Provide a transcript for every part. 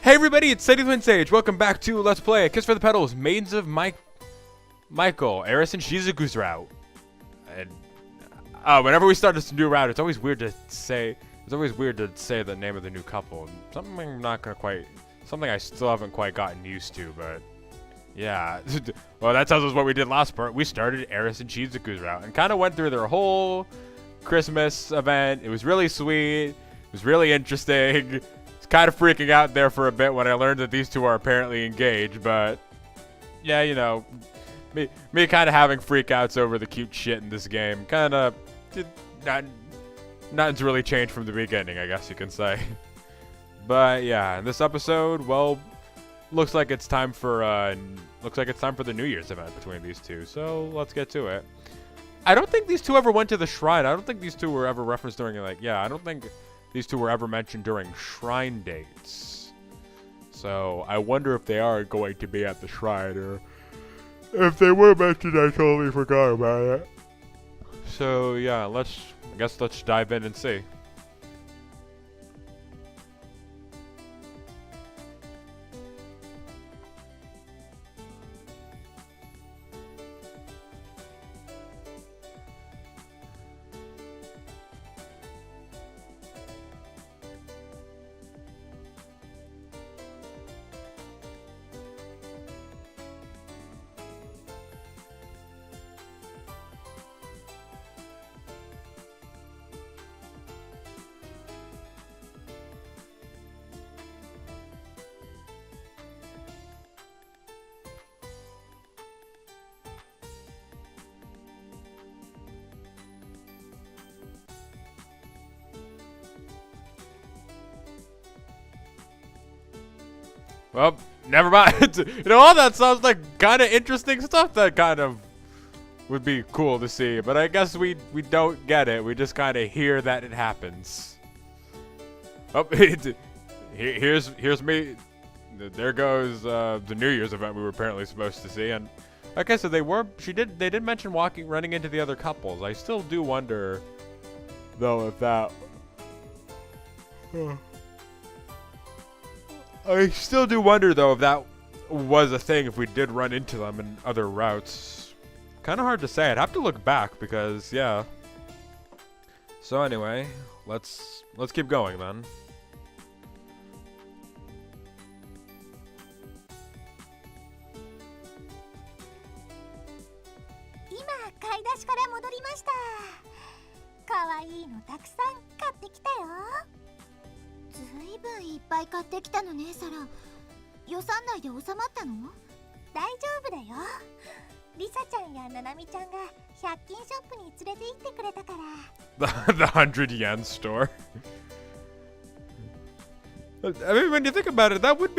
Hey everybody, it's Sadie Twin Sage. Welcome back to Let's Play A Kiss for the Petals, Maidens of Michael, Eris and Shizuku's route. And whenever we start this new route, it's always weird to say the name of the new couple. Something I still haven't quite gotten used to, but yeah. Well, that tells us what we did last part. We started Eris and Shizuku's route and kind of went through their whole Christmas event. It was really sweet. It was really interesting. Kind of freaking out there for a bit when I learned that these two are apparently engaged, but yeah, you know, me kind of having freakouts over the cute shit in this game, kind of nothing's really changed from the beginning, I guess you can say. But yeah, in this episode, well, looks like it's time for the New Year's event between these two. So let's get to it. I don't think these two ever went to the shrine. I don't think these two were ever referenced during I don't think these two were ever mentioned during shrine dates. So I wonder if they are going to be at the shrine, or if they were mentioned, I totally forgot about it. So yeah, I guess let's dive in and see. Well, never mind. You know, all that sounds like kind of interesting stuff that kind of would be cool to see. But I guess we don't get it. We just kind of hear that it happens. Oh, here's me. There goes the New Year's event we were apparently supposed to see. And okay, so they did mention running into the other couples. I still do wonder, though, if that. I still do wonder, though, if that was a thing, if we did run into them in other routes. Kind of hard to say. I'd have to look back because, yeah. So anyway, let's keep going then. The 100 yen store. I mean, when you think about it, that would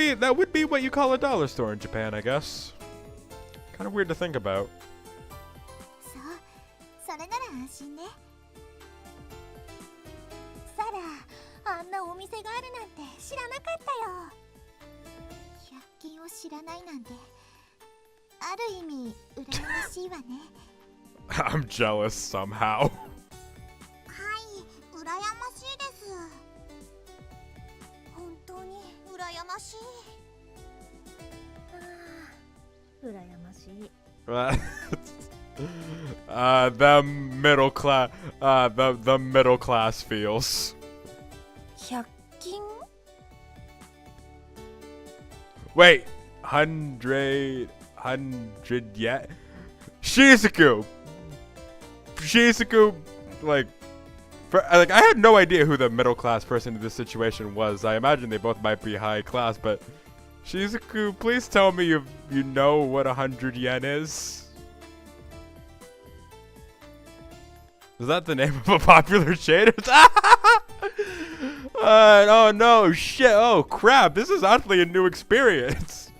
be what you call a dollar store in Japan, I guess. Kind of weird to think about. I'm jealous somehow. The middle class, the middle class feels. Wait, 100 yen? Shizuku, like I had no idea who the middle class person in this situation was. I imagine they both might be high class, but Shizuku, please tell me you know what 100 yen is. Is that the name of a popular shader? Oh no, shit, oh crap, this is actually a new experience.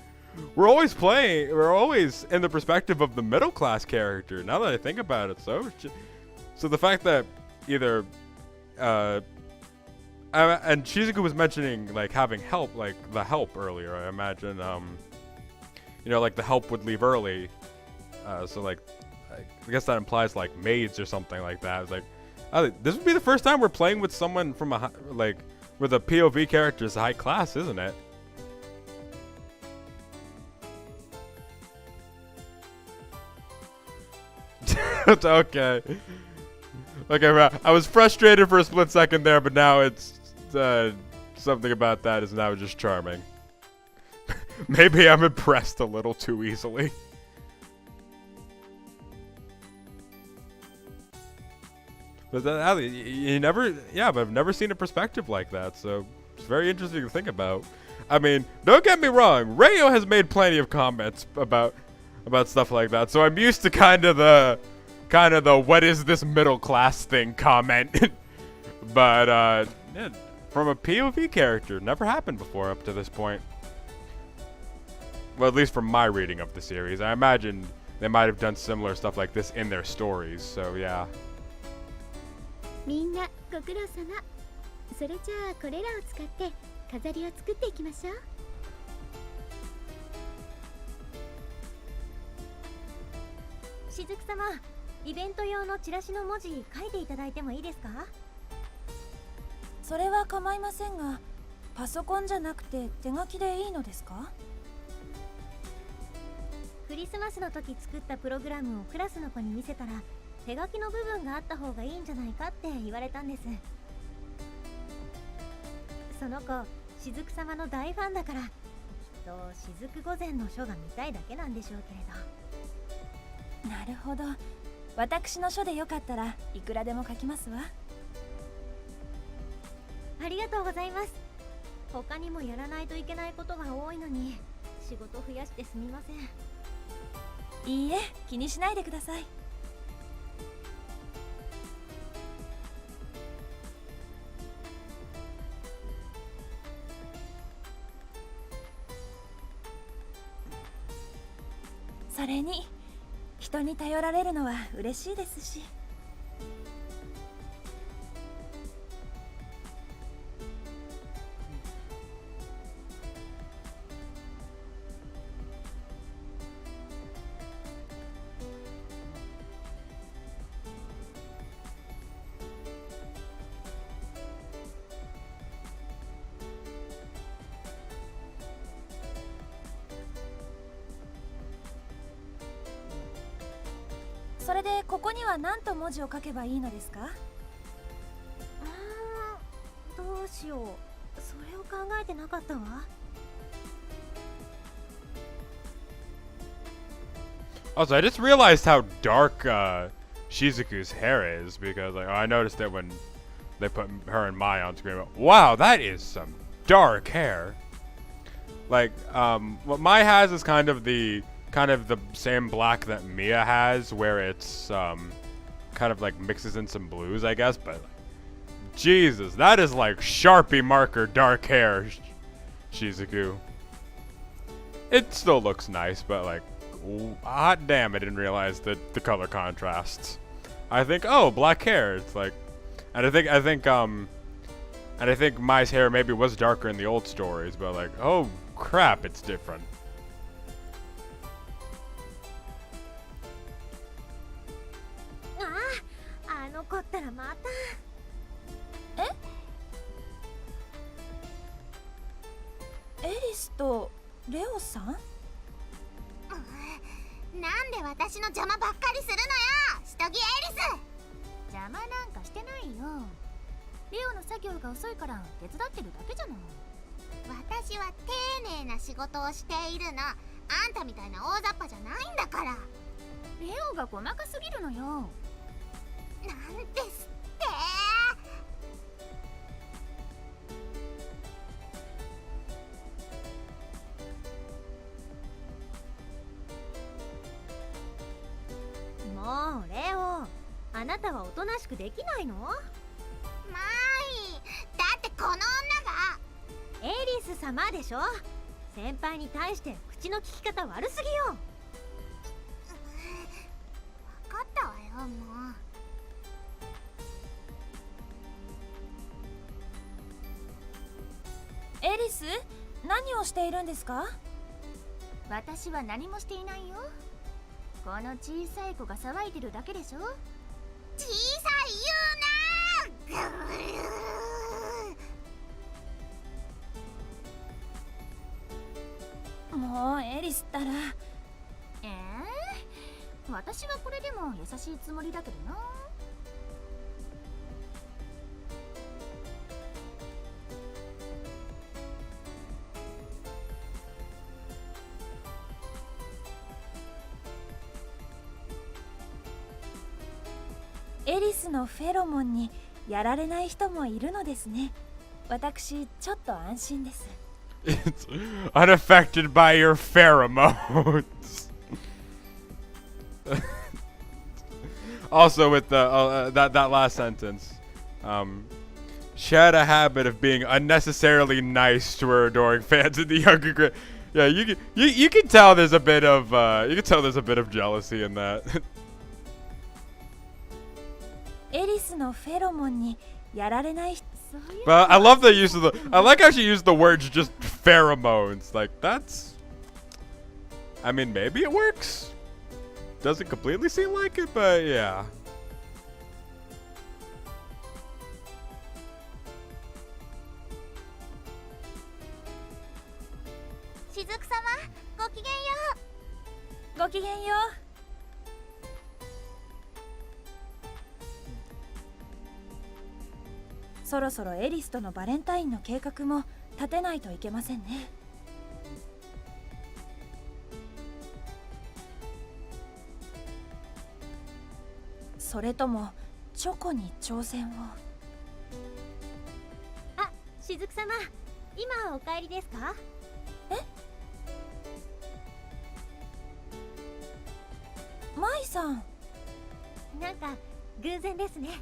We're always in the perspective of the middle class character, now that I think about it. So the fact that either, and Shizuku was mentioning, like, having help, like, the help earlier, I imagine, you know, like, the help would leave early, so, like, I guess that implies, like, maids or something like that. It's like, this would be the first time we're playing with someone from where the POV character is high class, isn't it? Okay. Okay, I was frustrated for a split second there, but now it's something about that is now just charming. Maybe I'm impressed a little too easily. But you never, yeah, but I've never seen a perspective like that, so it's very interesting to think about. I mean, don't get me wrong, Rayo has made plenty of comments about stuff like that, so I'm used to kind of the what is this middle class thing comment. But yeah, from a POV character, never happened before up to this point. Well, at least from my reading of the series, I imagine they might have done similar stuff like this in their stories. So yeah. みんなご苦労様。それじゃあこれらを使って飾りを作っていきましょう。しずく様、イベント用のチラシの文字書いていただいてもいいですか？それは構いませんが、パソコンじゃなくて手書きでいいのですか？クリスマスの時作ったプログラムをクラスの子に見せたら手書きの部分があった方がいいんじゃないかって言われたんです。その子、しずく様の大ファンだから、きっとしずく御前の書が見たいだけなんでしょうけれど。なるほど。私の書でよかったらいくらでも書きますわ。ありがとうございます。他にもやらないといけないことが多いのに、仕事増やしてすみません。いいえ、気にしないでください。それに人に頼られるのは嬉しいですし。それでここには何と文字を書けばいいのですか？どうしよう。それを考えてなかったわ。Also, I just realized how dark Shizuku's hair is because like, I noticed it when they put her and Mai on screen. Wow, that is some dark hair. Like, what Mai has is kind of the same black that Mia has, where it's kind of like mixes in some blues, I guess. But Jesus, that is like Sharpie marker dark hair, Shizuku. It still looks nice, but like, hot damn, I didn't realize the color contrasts. I think, oh, black hair. It's like, and I think Mai's hair maybe was darker in the old stories, but like, oh crap, it's different. 残ったらまた。エリスとレオさん？なんで私の邪魔ばっかりするのよ、しとぎエリス。邪魔なんかしてないよ。レオの作業が遅いから手伝ってるだけじゃない。私は丁寧な仕事をしているの。あんたみたいな大雑把じゃないんだから。レオが細かすぎるのよ。なんですって。もうレオ、あなたはおとなしくできないの？マイ、だってこの女がエリス様でしょ。先輩に対して口の利き方悪すぎよ。分かったわよ、もう。エリス、何をしているんですか？私は何もしていないよ。この小さい子が騒いでるだけでしょ。小さい言うな。もうエリスったら。私はこれでも優しいつもりだけどな。エリスのフェロモンにやられない人もいるのですね。私ちょっと安心です。It's unaffected by your pheromones. Also, with the that last sentence, she had a habit of being unnecessarily nice to her adoring fans in the younger grade. Yeah, you can tell there's a bit of jealousy in that. エリスのフェロモンにやられない人。 But I love the use of the. I like how she used the words just pheromones. Like that's. I mean, maybe it works. Doesn't completely seem like it, but yeah. しずく様、ごきげんよう。ごきげんよう。そろそろエリスとのバレンタインの計画も立てないといけませんね。それともチョコに挑戦を。あ、しずく様、今お帰りですか？え？マイさん。なんか偶然ですね。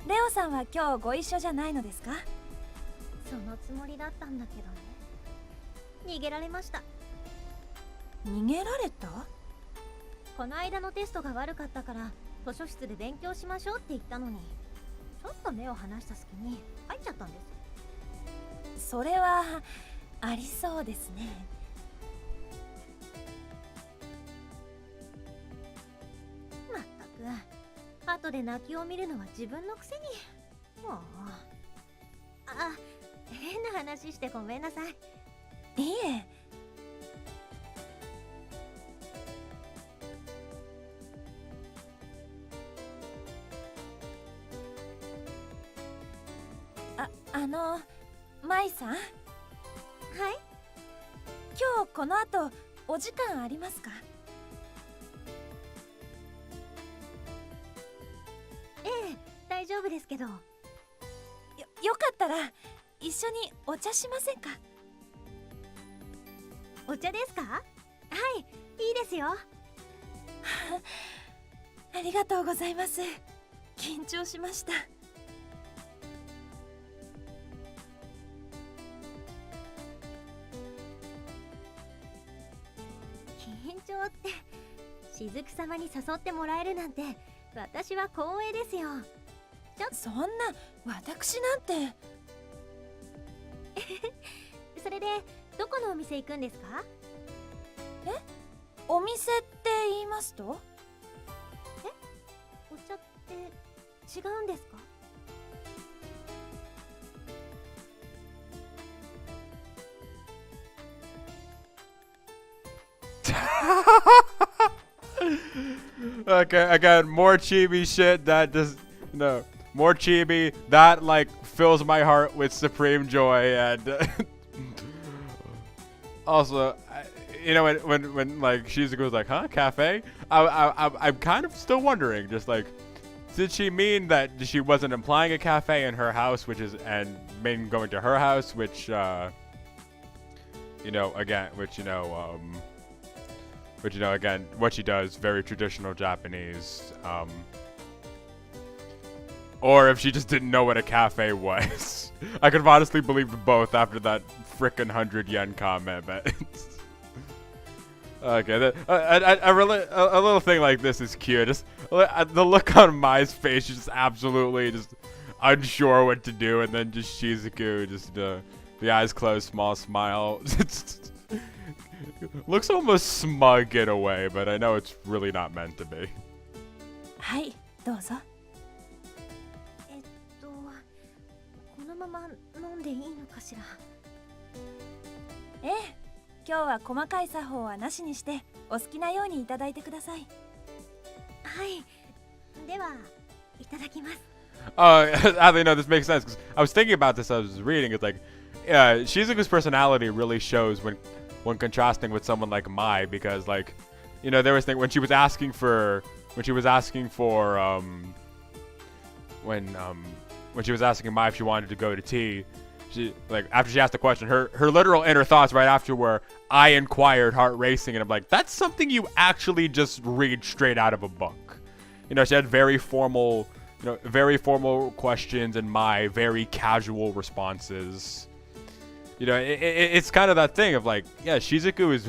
レオさんは今日ご一緒じゃないのですか？そのつもりだったんだけどね。逃げられました。逃げられた？この間のテストが悪かったから図書室で勉強しましょうって言ったのに、ちょっと目を離した隙に入っちゃったんです。それはありそうですね。まったく、後で泣きを見るのは自分のくせに。もう。あ、変な話してごめんなさい。いえ。マイさん。はい。今日この後お時間ありますか？ええ、大丈夫ですけど。よかったら一緒にお茶しませんか？お茶ですか？はい、いいですよ。ありがとうございます。緊張しました。緊張ってしずく様に誘ってもらえるなんて私は光栄ですよ。そんな私なんて。それでどこのお店行くんですか？え？お店って言いますと？え？お茶って違うんですか？Okay, I got more chibi shit that just no more chibi that like fills my heart with supreme joy and also you know when like Shizuku's like huh cafe I'm kind of still wondering just like did she mean that she wasn't implying a cafe in her house which is and Maiden going to her house which you know again which you know again, what she does, very traditional Japanese. Or if she just didn't know what a cafe was. I could have honestly believed both after that frickin' 100 yen comment, but... Okay, a little thing like this is cute. Just the look on Mai's face, she's just absolutely just unsure what to do, and then just Shizuku, just the eyes closed, small smile. Looks almost smug in a way, but I know it's really not meant to be. はい、どうぞ。まま飲んでいいのかしら。ええ、今日は細かい作法はなしにしてお好きなようにいただいてください。はい、ではいただきます。Oddly, no, this makes sense because I was thinking about this. I was reading. It's like, Shizuku's personality really shows when contrasting with someone like Mai, because like, there was when she was asking for when she was asking Mai if she wanted to go to tea. She after she asked the question, her literal inner thoughts right after were, "I inquired, heart racing," and I'm like, that's something you actually just read straight out of a book. She had very formal questions and my very casual responses. It's kind of that thing of like, yeah, Shizuku is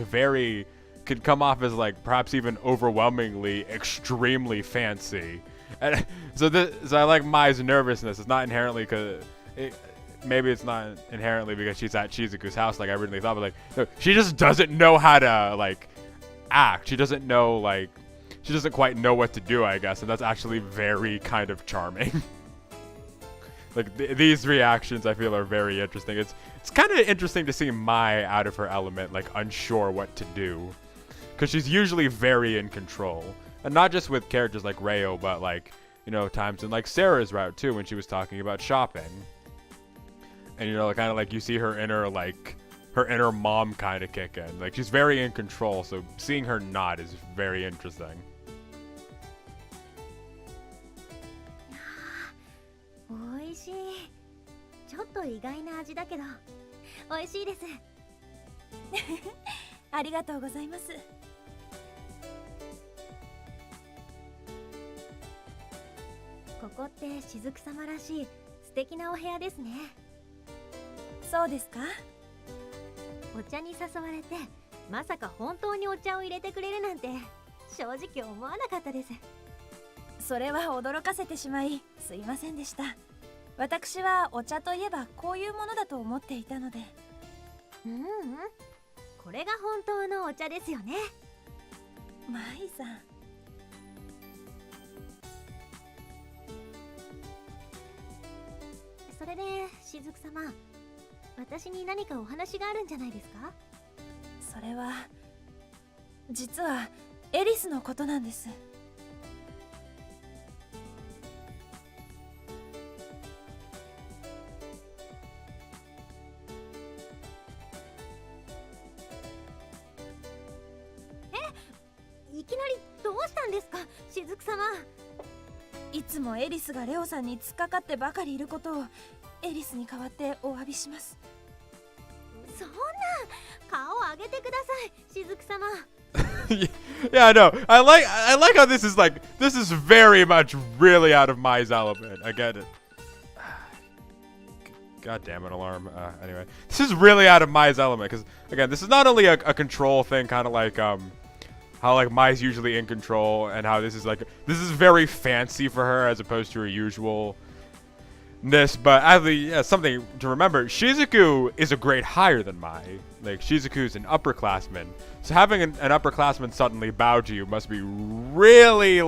could come off as like perhaps even overwhelmingly extremely fancy, and so I like Mai's nervousness. It's not inherently maybe it's not inherently because she's at Shizuku's house like I originally thought, but like, no, she just doesn't know how to like act. She doesn't quite know what to do, I guess, and that's actually very kind of charming. Like these reactions I feel are very interesting. It's kind of interesting to see Mai out of her element, like unsure what to do, because she's usually very in control, and not just with characters like Reo, but like times in like Sarah's route too, when she was talking about shopping, and kind of like you see her inner mom kind of kick in. Like she's very in control, so seeing her not is very interesting. 美味しい。ちょっと意外な味だけど美味しいです。ありがとうございます。ここって雫様らしい素敵なお部屋ですね。そうですか？お茶に誘われてまさか本当にお茶を入れてくれるなんて正直思わなかったです。それは驚かせてしまいすいませんでした。私はお茶といえばこういうものだと思っていたので。これが本当のお茶ですよね。マイさん。それで雫様、私に何かお話があるんじゃないですか？それは実はエリスのことなんです。いきなりどうしたんですか、雫様。いつもエリスがレオさんに突っかかってばかりいることをエリスに代わってお詫びします。そんな、顔上げてください、雫様。Yeah, I know. I like how this is very much really out of Mai's element. I get it. God damn it, alarm. Anyway, this is really out of Mai's element because again, this is not only a control thing, kind of like how like Mai's usually in control, and how this is very fancy for her as opposed to her usualness. But actually, something to remember: Shizuku is a grade higher than Mai. Like Shizuku's an upperclassman, so having an upperclassman suddenly bow to you must be really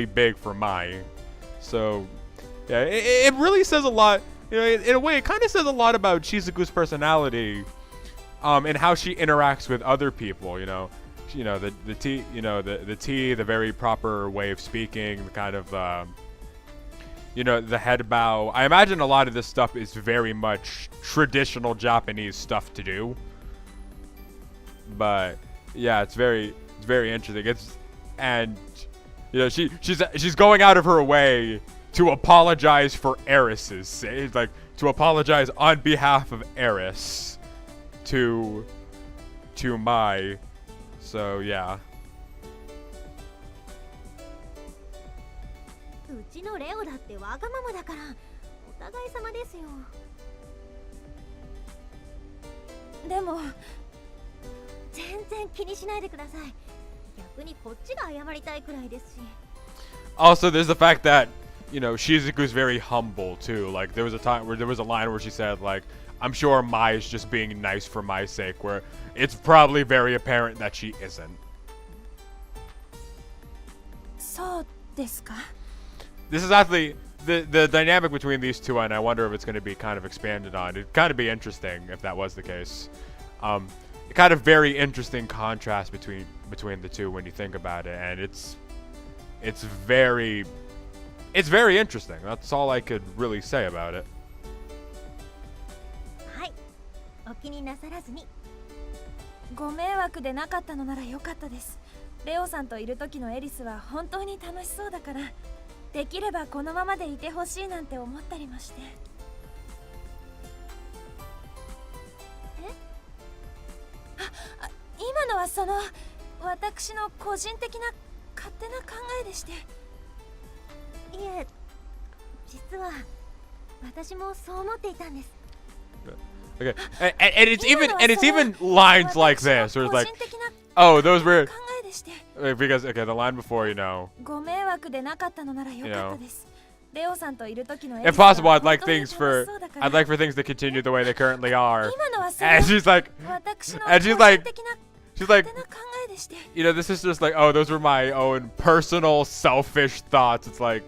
big for Mai. So yeah, it really says a lot. In a way, it kind of says a lot about Shizuku's personality, and how she interacts with other people. The tea, the very proper way of speaking, the kind of the head bow. I imagine a lot of this stuff is very much traditional Japanese stuff to do. But yeah, it's very interesting. She's going out of her way to apologize for Eris's sake, like to apologize on behalf of Eris to Mai. So yeah. うちのレオだってわがままだからお互い様ですよ。でも全然気にしないでください。逆にこっちが謝りたいくらいですし。Also, there's the fact that Shizuku's very humble too. Like there was a time where there was a line where she said like, "I'm sure Mai is just being nice for my sake," where it's probably very apparent that she isn't. そうですか。this is actually the dynamic between these two, and I wonder if it's going to be kind of expanded on. It'd kind of be interesting if that was the case. Kind of very interesting contrast between the two when you think about it, and it's very interesting. That's all I could really say about it. はい、お気になさらずに。ご迷惑でなかったのなら良かったです。レオさんといる時のエリスは本当に楽しそうだから、できればこのままでいてほしいなんて思ったりまして。今のはその私の個人的な勝手な考えでして。いえ、実は私もそう思っていたんです。 Okay, and it's even lines like this, or it's like, oh, those were because okay, the line before, you know, ご迷惑でなかったのなら良かったです。レオさんといる時の if possible, I'd like for things to continue the way they currently are. And she's like, you know, this is just like, oh, those were my own personal selfish thoughts. It's like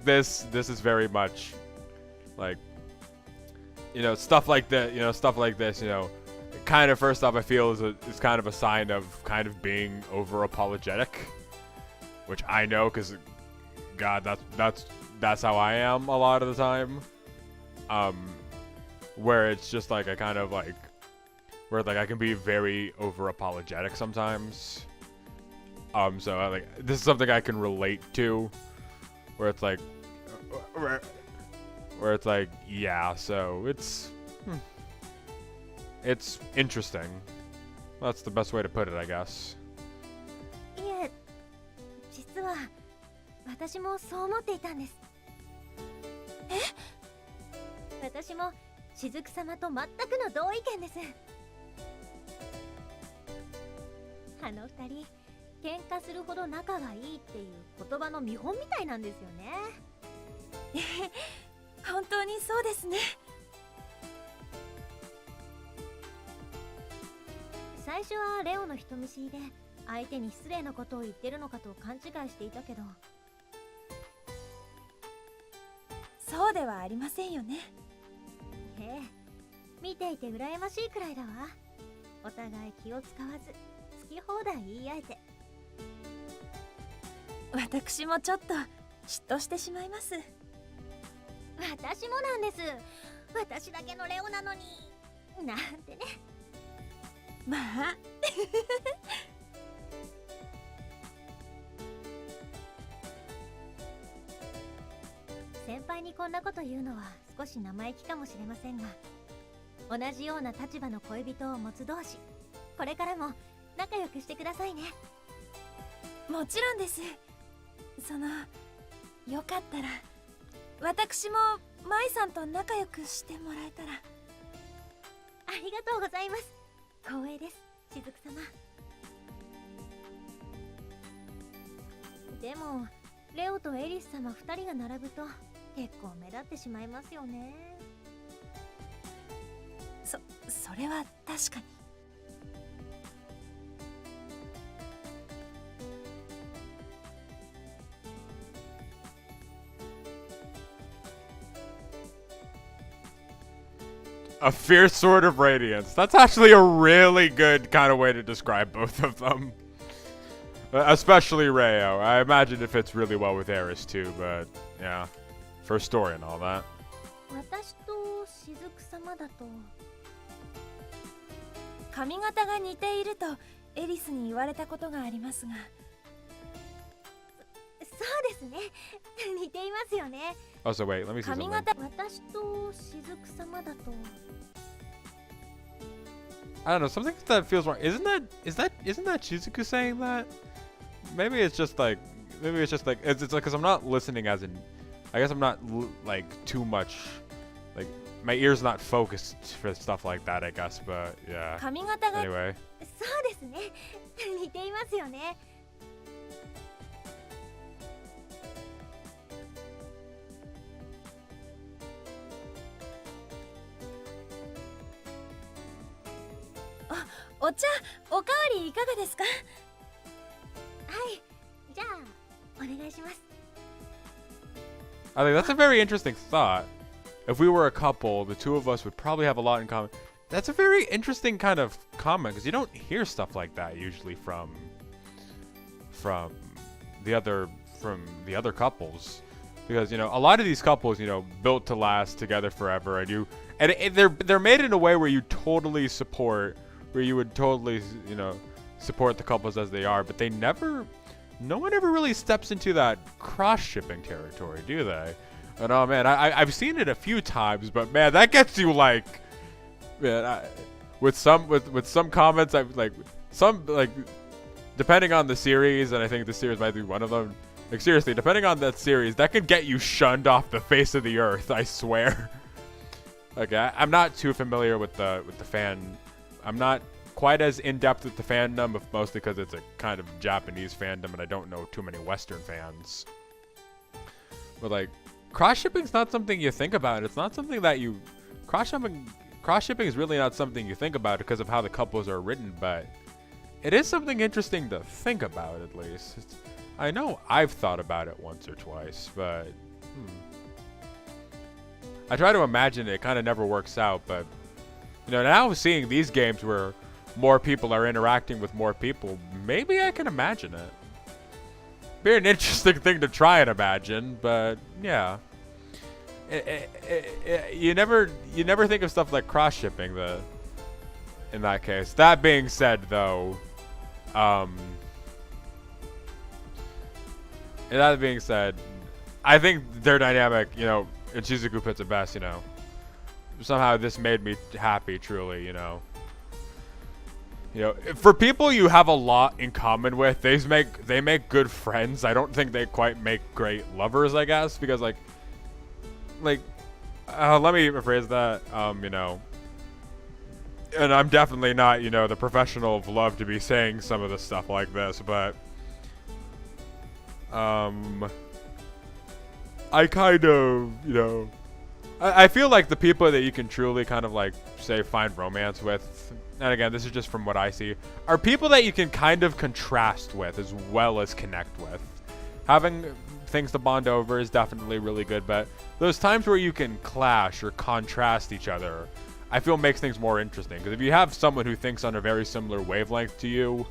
this is very much like, you know, stuff like that, you know, stuff like this, you know, kind of first off I feel is kind of a sign of kind of being over apologetic, which I know because God, that's how I am a lot of the time. Where it's just like I kind of like where like I can be very over apologetic sometimes. So I, like this is something I can relate to, where it's like where it's like, yeah, so it's interesting. That's the best way to put it, I guess. いえ、実は私もそう思っていたんです。私も雫様と全くの同意見です。あの二人、喧嘩するほど仲がいいっていう言葉の見本みたいなんですよね。本当にそうですね。最初はレオの人見知りで相手に失礼なことを言ってるのかと勘違いしていたけど、そうではありませんよね。ええ、見ていて羨ましいくらいだわ。お互い気を使わず好き放題言い合えて。私もちょっと嫉妬してしまいます。私もなんです。私だけのレオなのになんてね。まあ先輩にこんなこと言うのは少し生意気かもしれませんが、同じような立場の恋人を持つ同士、これからも仲良くしてくださいね。もちろんです。よかったら私もマイさんと仲良くしてもらえたら。ありがとうございます。光栄です、雫様。でもレオとエリス様2人が並ぶと結構目立ってしまいますよね。それは確かに。A fierce sword of radiance. That's actually a really good kind of way to describe both of them. Especially Reo. I imagine it fits really well with Eris too, but yeah. For story and all that. 私と雫様だと髪型が似ているとエリスに言われたことがありますが。そうですね。似ていますよね。Oh, so wait, let me see something. 私と雫様だと I don't know, something that feels wrong. Isn't that Shizuku saying that? Maybe it's just like it's like because I'm not listening as in, I guess I'm not like too much, like my ear's not focused for stuff like that, I guess, but yeah. Anyway. そうですね。似ていますよね。お茶、おかわりいかがですか？はい、じゃあお願いします。I think that's a very interesting thought. If we were a couple, the two of us would probably have a lot in common. That's a very interesting kind of comment because you don't hear stuff like that usually from the other couples, because you know a lot of these couples, you know, built to last together forever, and they're made in a way where you would totally support the couples as they are, but no one ever really steps into that cross-shipping territory, do they? And oh man, I've seen it a few times, but man, that gets you like, man, with some comments, depending on the series, and I think the series might be one of them. Like seriously, depending on that series, that could get you shunned off the face of the earth. I swear. Okay, I'm not too familiar with the fan. I'm not quite as in depth with the fandom, mostly because it's a kind of Japanese fandom, and I don't know too many Western fans. But like, cross shipping's not something you think about. It's not something that you cross shipping is really not something you think about because of how the couples are written, but it is something interesting to think about, at least. I know I've thought about it once or twice, but I try to imagine it. It kind of never works out, but you know, now seeing these games where more people are interacting with more people, maybe I can imagine it. Be an interesting thing to try and imagine, but yeah. You never think of stuff like cross shipping in that case. That being said, though, I think their dynamic, you know, and Shizuku puts it best, you know. Somehow this made me happy, truly, you know. You know, for people you have a lot in common with, they make good friends. I don't think they quite make great lovers, I guess, because let me rephrase that, you know, and I'm definitely not, you know, the professional of love to be saying some of the stuff like this, but I kind of, you know, I feel like the people that you can truly kind of like, say, find romance with, and again, this is just from what I see, are people that you can kind of contrast with as well as connect with. Having things to bond over is definitely really good, but those times where you can clash or contrast each other, I feel makes things more interesting. Because if you have someone who thinks on a very similar wavelength to you,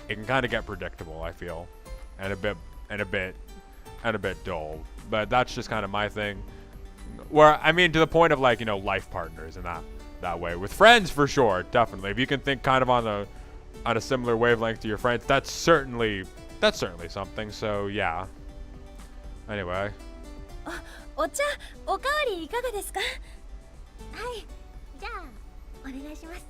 it can kind of get predictable, I feel, and a bit dull. But that's just kind of my thing. Where, I mean, to the point of like, you know, life partners and that way. With friends, for sure, definitely. If you can think kind of on a similar wavelength to your friends, that's certainly something. So yeah. Anyway. お茶おかわりいかがですか？はい、じゃあお願いします。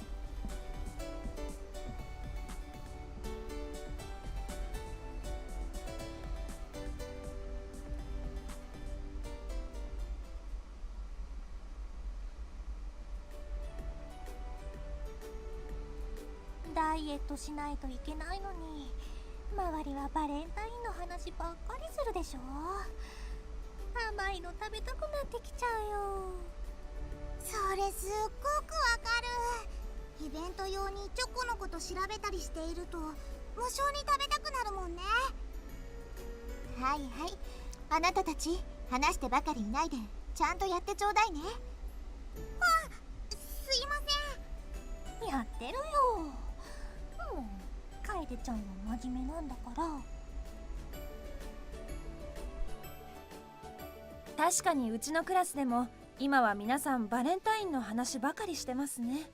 ダイエットしないといけないのに、周りはバレンタインの話ばっかりするでしょ。甘いの食べたくなってきちゃうよ。それすっごくわかる。イベント用にチョコのこと調べたりしていると無性に食べたくなるもんね。はいはい、あなたたち話してばかりいないでちゃんとやってちょうだいね。あ、すいません。やってるよ。楓ちゃんは真面目なんだから。確かにうちのクラスでも今は皆さんバレンタインの話ばかりしてますね。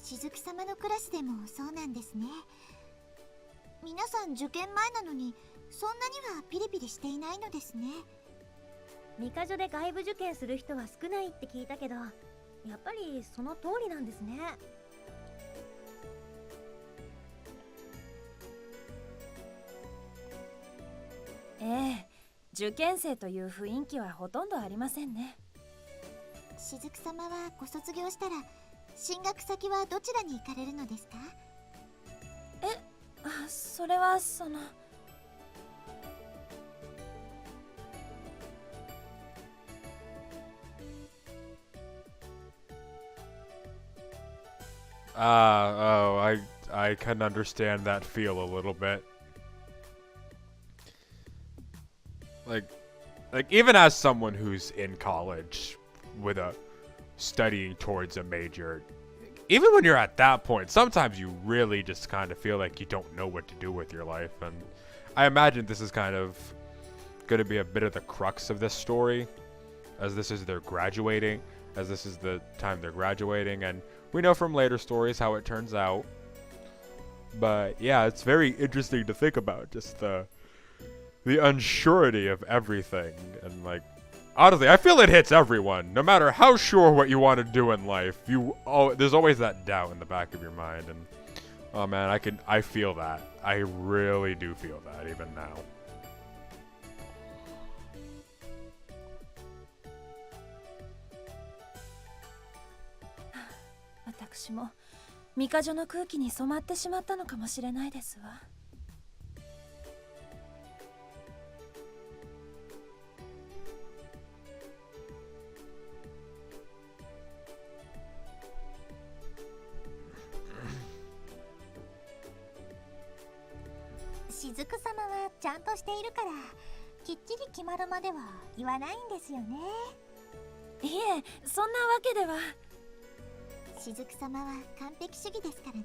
雫様のクラスでもそうなんですね。皆さん受験前なのにそんなにはピリピリしていないのですね。2カ所で外部受験する人は少ないって聞いたけど、やっぱりその通りなんですね。ええ、受験生という雰囲気はほとんどありませんね。雫様はご卒業したら進学先はどちらに行かれるのですか？それはその I can understand that feel a little bit. Like even as someone who's in college with a studying towards a major, even when you're at that point, sometimes you really just kind of feel like you don't know what to do with your life. And I imagine this is kind of going to be a bit of the crux of this story, as this is their graduating, as this is the time they're graduating, and we know from later stories how it turns out. But yeah, it's very interesting to think about, just the unsurety of everything. And like, honestly, I feel it hits everyone. No matter how sure what you want to do in life, there's always that doubt in the back of your mind. And oh man, I feel that. I really do feel that even now. 私もミカジョの空気に染まってしまったのかもしれないですわ。雫様はちゃんとしているからきっちり決まるまでは言わないんですよね。いえ、そんなわけでは。雫様は完璧主義ですからね。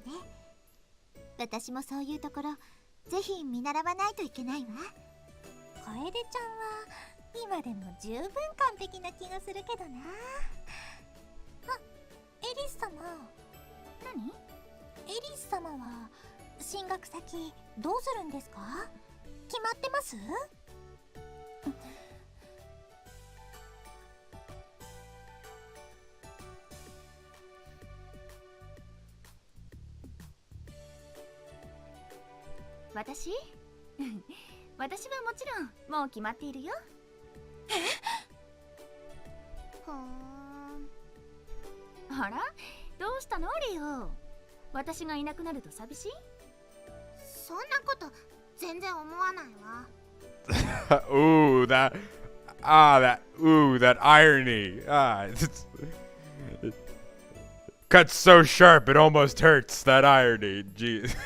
私もそういうところぜひ見習わないといけないわ。楓ちゃんは今でも十分完璧な気がするけどな。あ、エリス様。何？エリス様は進学先どうするんですか？決まってます？私私はもちろんもう決まっているよ。ほーん。あら、どうしたのリオ。私がいなくなると寂しい？そんなこと全然思わないわ。Ooh, that irony. Cuts so sharp it almost hurts. That irony, jeez.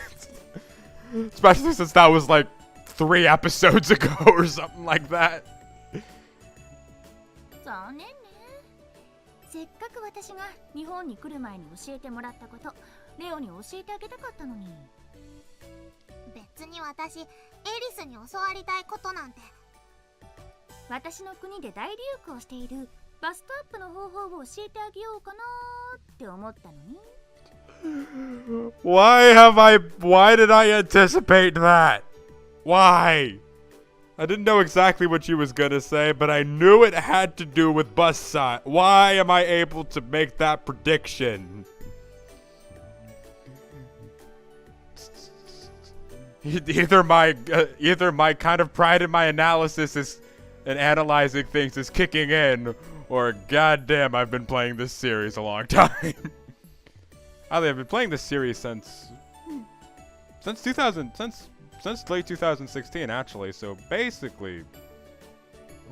Especially since that was like 3 episodes ago or something like that. 残念ね。せっかく私が日本に来る前に教えてもらったこと、レオに教えてあげたかったのに。別に私エリスに教わりたいことなんて。私の国で大流行しているバストアップの方法を教えてあげようかなって思ったのに。Why did I anticipate that? Why? I didn't know exactly what she was gonna say, but I knew it had to do with bus size. Why am I able to make that prediction? Either my kind of pride in my analysis is and analyzing things is kicking in, or goddamn, I've been playing this series a long time. I've been playing this series since late 2016 actually. So basically,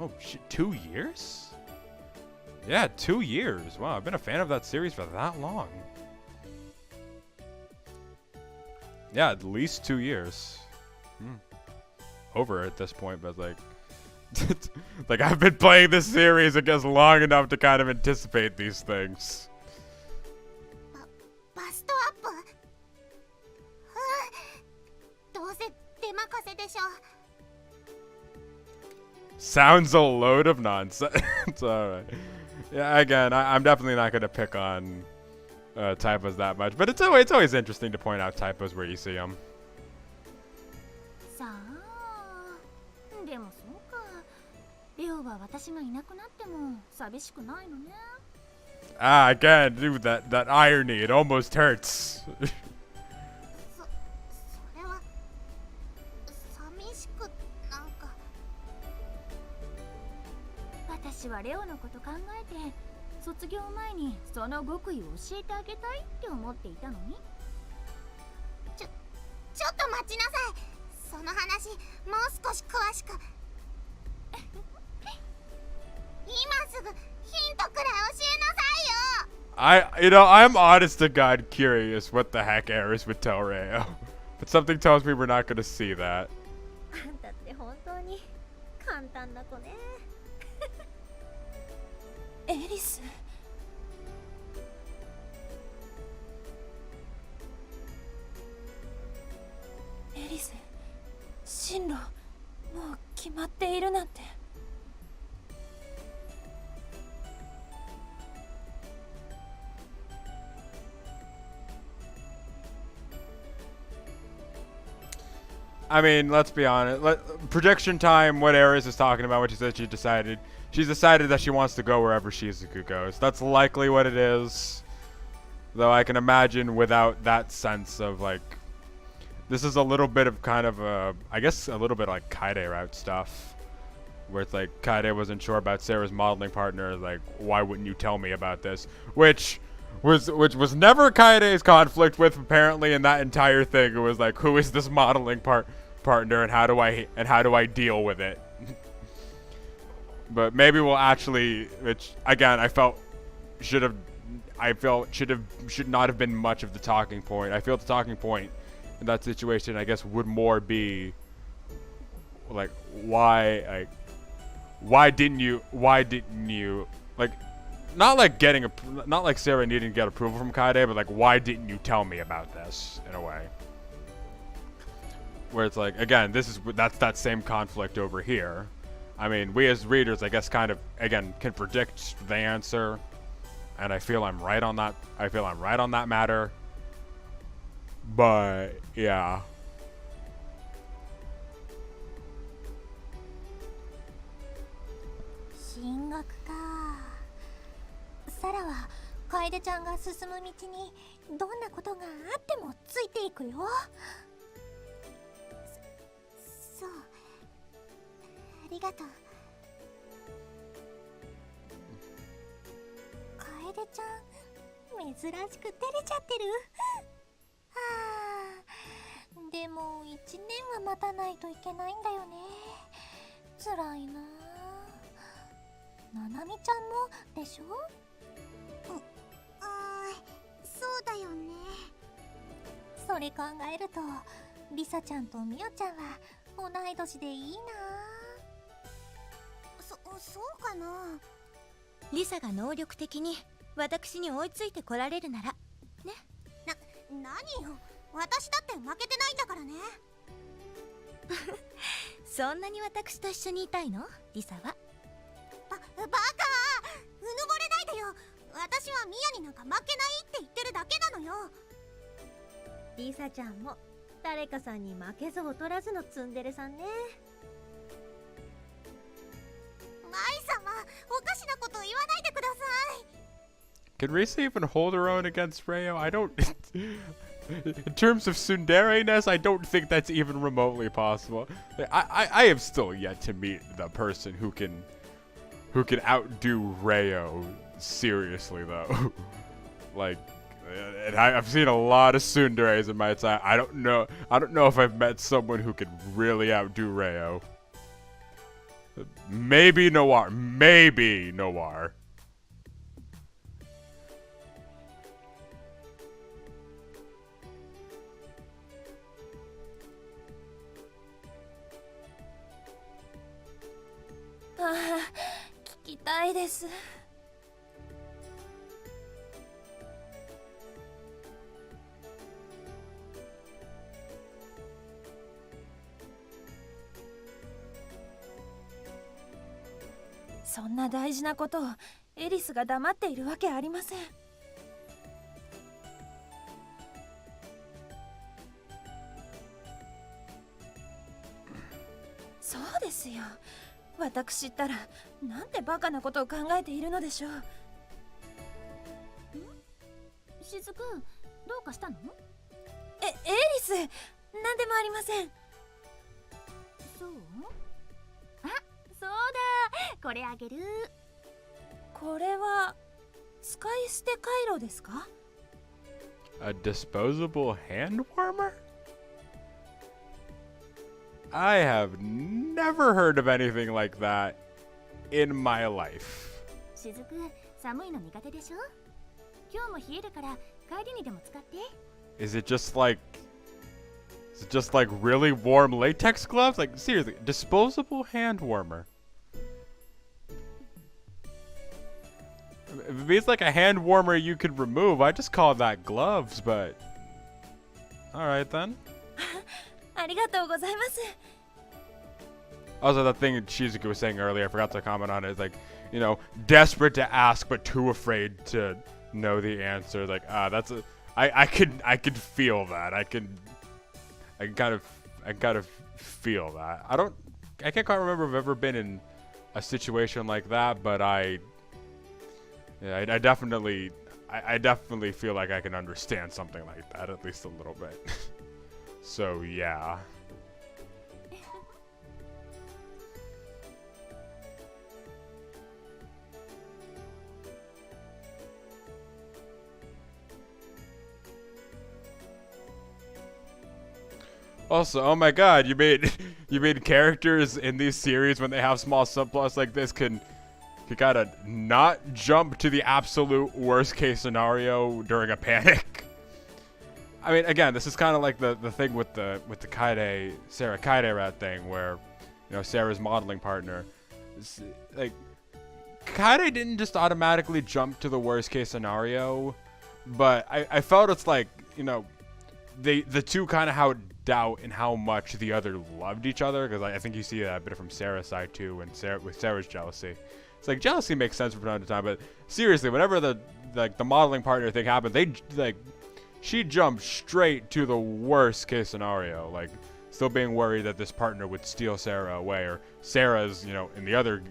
oh shit, 2 years? Yeah, 2 years. Wow, I've been a fan of that series for that long. Yeah, at least 2 years. Over at this point, but like, like I've been playing this series, I guess, long enough to kind of anticipate these things. バストアップ？どうせ出任せでしょ。Sounds a load of nonsense. Alright. Yeah, again, I'm definitely not going to pick on typos that much, but it's always interesting to point out typos where you see them. さあ、でもそうか。レオは私がいなくなっても寂しくないのね。Ah, again, dude, that irony, it almost hurts. それは寂しくなんか。私はレオのこと考えて卒業前にその極意を教えてあげたいって思っていたのに。ちょっと待ちなさい。その話もう少し詳しく。今すぐヒントくらい教えなさいよ。I'm honest to God curious what the heck Aris would tell Rayo. But something tells me we're not gonna see that. あんたって本当に簡単な子ね。エリス。エリス、進路もう決まっているなんて。I mean, let's be honest. Prediction time. What Aris is talking about? What she said. She's decided that she wants to go wherever Shizuku goes. That's likely what it is. Though I can imagine without that sense of like, this is a little bit of kind of I guess a little bit like Kaede route stuff, where it's like Kaede wasn't sure about Sarah's modeling partner. Like, why wouldn't you tell me about this? Which was never Kaede's conflict with, apparently, in that entire thing. It was like, who is this modeling partner, and how do I deal with it? But maybe we'll actually, which again I felt should not have been much of the talking point. I feel the talking point in that situation, I guess, would more be like, why didn't you like, not like Sarah needing to get approval from Kaede, but like, why didn't you tell me about this, in a way? Where it's like, again, that's that same conflict over here. I mean, we as readers, I guess, kind of, again, can predict the answer, and I feel I'm right on that. I feel I'm right on that matter. But yeah. 進学か。サラは楓ちゃんが進む道にどんなことがあってもついていくよ。そう、ありがとう。楓ちゃん、珍しく照れちゃってる。はあ、でも1年は待たないといけないんだよね。辛いな。ななみちゃんもでしょ？そうだよね。それ考えるとリサちゃんとミオちゃんは同い年でいいな。そうかな。リサが能力的に私に追いついてこられるならね。何よ、私だって負けてないんだからね。そんなに私と一緒にいたいの？リサは。バカ、うぬぼれないでよ。私はミヤになんか負けないって言ってるだけなのよ。リサちゃんも誰かさんに負けず劣らずのツンデレさんね。マイ様、おかしなこと言わないでください。Can Risa even hold her own against Rayo? I don't. In terms of tsundere-ness, I don't think that's even remotely possible. I have still yet to meet the person who can outdo Rayo. Seriously though. Like, and I've seen a lot of tsunderes in my time. I don't know if I've met someone who can really outdo Rayo. Maybe Noir. Maybe Noir. Ah, 聞きたいです。そんな大事なことをエリスが黙っているわけありません。そうですよ。私ったらなんてバカなことを考えているのでしょう。しずく、どうかしたの？エリス、なんでもありません。そう？あ、そうだ、これあげる。これは使い捨てカイロですか？ A disposable hand warmer? I have never heard of anything like that in my life. しずく、寒いの苦手でしょ？今日も冷えるから帰りにでも使って。 Is it just like really warm latex gloves? Like seriously, disposable hand warmer. If it's like a hand warmer you could remove, I just call that gloves, but all right then. ありがとうございます。 Also, the thing Shizuku was saying earlier, I forgot to comment on it, is like, you know, desperate to ask but too afraid to know the answer. Like, I could feel that. I kind of feel that. I can't quite remember if I've ever been in a situation like that, but I definitely feel like I can understand something like that, at least a little bit. So yeah. Also, oh my god, you made characters in these series when they have small subplots like this can kind of not jump to the absolute worst case scenario during a panic. I mean, again, this is kind of like the thing with the Sarah Kaide rat thing, where, you know, Sarah's modeling partner, like, Kaide didn't just automatically jump to the worst case scenario, but I felt it's like, you know, the two kind of had doubt in how much the other loved each other, because I think you see that a bit from Sarah's side too, and with Sarah's jealousy. It's like jealousy makes sense from time to time, but seriously, whenever the modeling partner thing happened, she jumped straight to the worst case scenario, like still being worried that this partner would steal Sarah away, or Sarah's, you know, in the other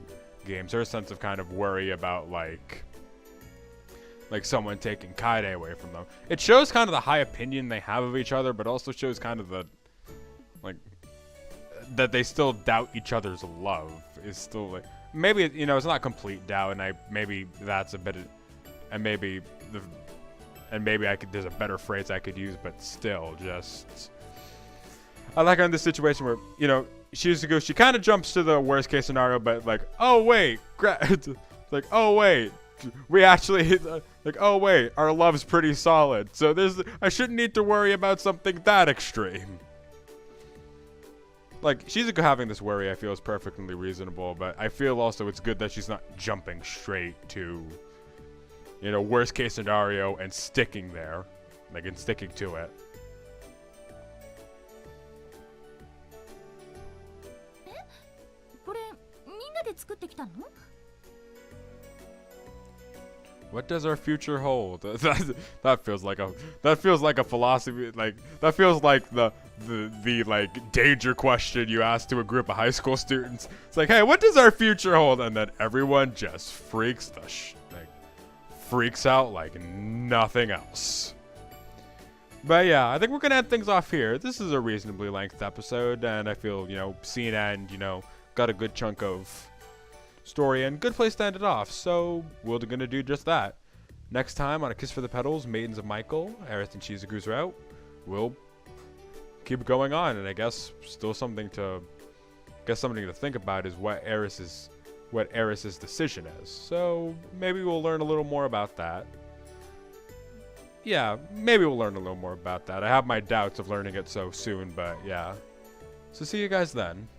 games, her sense of kind of worry about like someone taking Kaide away from them. It shows kind of the high opinion they have of each other, but also shows kind of the, like, that they still doubt each other's love is still, like, maybe, you know, it's not complete doubt, and maybe that's a bit of, and maybe there's a better phrase I could use, but still, just, I like her in this situation where, you know, she kind of jumps to the worst case scenario, but like, oh wait, like, oh wait, we actually, like, oh wait, our love's pretty solid, so I shouldn't need to worry about something that extreme. Like, Shizuku having this worry, I feel, is perfectly reasonable, but I feel also it's good that she's not jumping straight to, you know, worst case scenario and sticking there, like, and sticking to it. これみんなで作ってきたの? What does our future hold? That feels like a philosophy, like, that feels like the like danger question you ask to a group of high school students. It's like, hey, what does our future hold? And then everyone just freaks out like nothing else. But yeah, I think we're gonna end things off here. This is a reasonably length episode, and I feel, you know, scene end, you know, got a good chunk of story and good place to end it off, so we're gonna do just that. Next time on A Kiss for the Petals, Maidens of Michael, Aerith and Shizuku's route, we'll keep going on, and I guess still something to think about is what Aeris's decision is. So maybe we'll learn a little more about that. Yeah, maybe we'll learn a little more about that. I have my doubts of learning it so soon, but yeah. So see you guys then.